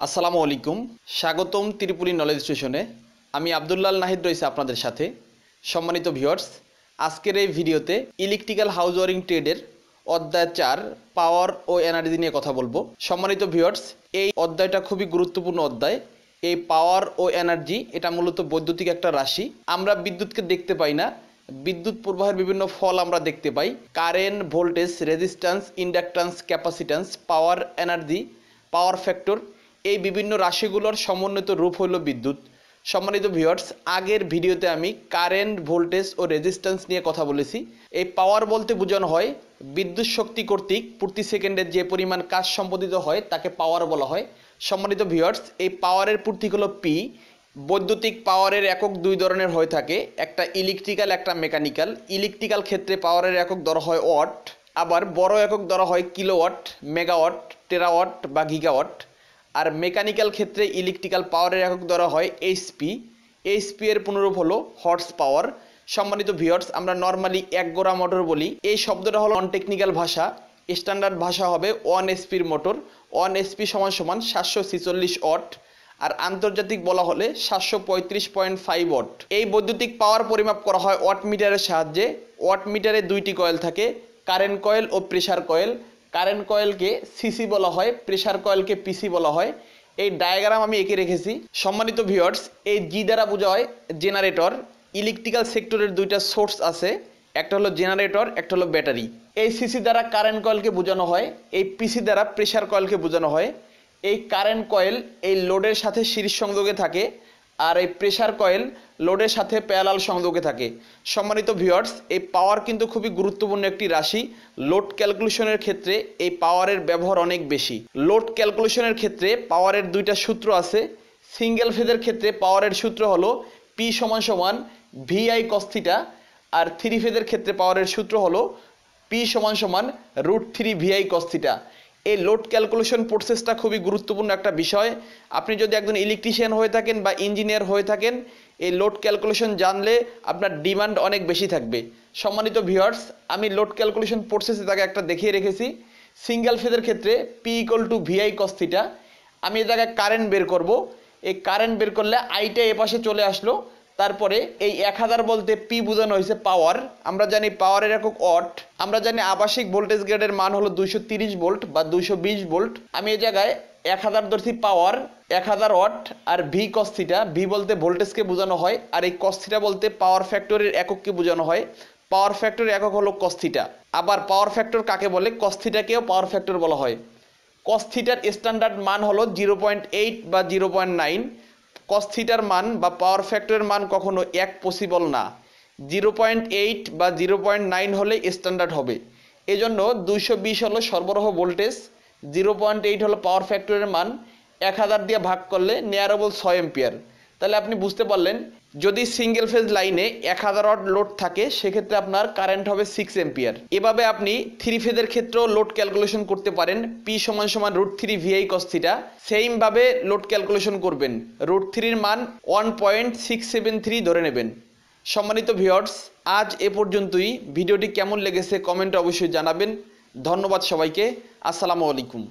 আসসালামু আলাইকুম, স্বাগতম ত্রিপুলি নলেজ স্টেশনে। আমি আব্দুল্লাহ নাহিদ রয়েছে আপনাদের সাথে। সম্মানিত ভিউয়ার্স, আজকের এই ভিডিওতে ইলেকট্রিক্যাল হাউস ওয়ারিং ট্রেডের অধ্যায় 4 পাওয়ার ও এনার্জি নিয়ে কথা বলবো। সম্মানিত ভিউয়ার্স, এই অধ্যায়টা খুবই গুরুত্বপূর্ণ অধ্যায়। এই পাওয়ার ও এনার্জি এটা মূলত বৈদ্যুতিক একটা রাশি। আমরা বিদ্যুৎকে দেখতে পাই না, বিদ্যুৎ প্রবাহের বিভিন্ন ফল আমরা দেখতে পাই। Current, voltage, resistance, inductance, capacitance, power, energy, power factor, এই বিভিন্ন রাশিগুলোর সমন্বিত রূপ হলো বিদ্যুৎ। সম্মানিত ভিউয়ার্স, আগের ভিডিওতে আমি কারেন্ট, ভোল্টেজ ও রেজিস্ট্যান্স নিয়ে কথা বলেছি। এই পাওয়ার বলতে বোঝানো হয় বিদ্যুৎ শক্তি কর্তৃক প্রতি সেকেন্ডে যে পরিমাণ কাজ সম্পাদিত হয় তাকে পাওয়ার বলা হয়। সম্মানিত ভিউয়ার্স, এই পাওয়ারের প্রতীক হলো পি। বৈদ্যুতিক পাওয়ারের একক দুই ধরনের হয়ে থাকে, একটা ইলেকট্রিক্যাল, একটা মেকানিক্যাল। ইলেকট্রিক্যাল ক্ষেত্রে পাওয়ারের একক ধরা হয় ওয়াট, আবার বড় একক ধরা হয় কিলোওয়াট, মেগাওয়াট, টেরাওয়াট বা গিগাওয়াট। আর মেকানিক্যাল ক্ষেত্রে ইলেকট্রিক্যাল পাওয়ারের একক ধরা হয় এইচপি। এইচপি এর পুনরূপ হলো হর্স পাওয়ার। সম্মানিত ভিউয়ার্স, আমরা নর্মালি এক গোড়া মোটর বলি। এই শব্দটা হলো নন টেকনিক্যাল ভাষা। স্ট্যান্ডার্ড ভাষা হবে 1 এসপির মোটর। 1 এসপি সমান 746 ওয়াট, আর আন্তর্জাতিক বলা হলে 735.5 ওয়াট। এই বৈদ্যুতিক পাওয়ার পরিমাপ করা হয় ওয়াট মিটারের সাহায্যে। ওয়াট মিটারে দুইটি কয়েল থাকে, কারেন্ট কয়েল ও প্রেসার কয়েল। কারেন্ট কয়েলকে সিসি বলা হয়, প্রেসার কয়েলকে পিসি বলা হয়। এই ডায়াগ্রাম আমি এঁকে রেখেছি। সম্মানিত ভিউয়ার্স, এই জি দ্বারা বোঝা হয় জেনারেটর। ইলেকট্রিক্যাল সেক্টরের দুইটা সোর্স আছে, একটা হলো জেনারেটর, একটা হলো ব্যাটারি। এই সিসি দ্বারা কারেন্ট কয়েলকে বোঝানো হয়, এই পিসি দ্বারা প্রেসার কয়েলকে বোঝানো হয়। এই কারেন্ট কয়েল এই লোডের সাথে সিরিজ সংযোগে থাকে, আর এই প্রেসার কয়েল লোডের সাথে প্যারালাল সংযোগে থাকে। সম্মানিত ভিউয়ার্স, এই পাওয়ার কিন্তু খুবই গুরুত্বপূর্ণ একটি রাশি। লোড ক্যালকুলেশনের ক্ষেত্রে এই পাওয়ারের ব্যবহার অনেক বেশি। লোড ক্যালকুলেশনের ক্ষেত্রে পাওয়ারের দুইটা সূত্র আছে। সিঙ্গেল ফেজের ক্ষেত্রে পাওয়ারের সূত্র হলো পি = VI cos θ, আর থ্রি ফেজের ক্ষেত্রে পাওয়ারের সূত্র হলো পি = √3 VI cos θ। এই লোড ক্যালকুলেশন প্রসেসটা খুবই গুরুত্বপূর্ণ একটা বিষয়। আপনি যদি একজন ইলেকট্রিশিয়ান হয়ে থাকেন বা ইঞ্জিনিয়ার হয়ে থাকেন, এই লোড ক্যালকুলেশন জানলে আপনার ডিমান্ড অনেক বেশি থাকবে। সম্মানিত ভিউয়ার্স, আমি লোড ক্যালকুলেশন প্রসেসে তাকে একটা দেখিয়ে রেখেছি। সিঙ্গেল ফেজের ক্ষেত্রে পি = VI cos θ। আমি এই জায়গায় কারেন্ট বের করব। এই কারেন্ট বের করলে আইটা এ পাশে চলে আসলো। তারপরে এই 1000 বলতে পি বোঝানো হয়েছে পাওয়ার। আমরা জানি পাওয়ারের একক ওয়াট। আমরা জানি আবাসিক ভোল্টেজ গ্রেডের মান হলো 230 ভোল্ট বা 220 ভোল্ট। আমি এই জায়গায় 1000 ধরছি পাওয়ার, 1000 ওয়াট। আর ভি cos θ, ভি বলতে ভোল্টেজকে বোঝানো হয়, আর এই cos θ বলতে পাওয়ার ফ্যাক্টরের একককে বোঝানো হয়। পাওয়ার ফ্যাক্টরের একক হলো cos θ। আবার পাওয়ার ফ্যাক্টর কাকে বলে? cos θ কেও পাওয়ার ফ্যাক্টর বলা হয়। cos θ এর স্ট্যান্ডার্ড মান হলো 0.8 বা 0.9। cos θ এর মান বা পাওয়ার ফ্যাক্টরের মান কখনো 1 পসিবল না। 0.8 বা 0.9 হলে স্ট্যান্ডার্ড হবে। এজন্য 220 হলো সরবরাহ ভোল্টেজ, 0.8 হলো পাওয়ার ফ্যাক্টরের মান, 1000 দিয়ে ভাগ করলে নিয়ারেবল 6 এম্পিয়ার। তাহলে আপনি বুঝতে পারলেন, যদি সিঙ্গেল ফেজ লাইনে 1000 ওয়াট লোড থাকে সেক্ষেত্রে আপনার কারেন্ট হবে 6 এম্পিয়ার। এভাবে আপনি থ্রি ফেজের ক্ষেত্রেও লোড ক্যালকুলেশন করতে পারেন। P = √3 VI cos θ। সেইমভাবে লোড ক্যালকুলেশন করবেন। √3 এর মান 1.673 ধরে নেবেন। সম্মানিত ভিউয়ার্স, আজ এ পর্যন্তই। ভিডিওটি কেমন লেগেছে কমেন্টে অবশ্যই জানাবেন। ধন্যবাদ সবাইকে। আসসালামু আলাইকুম।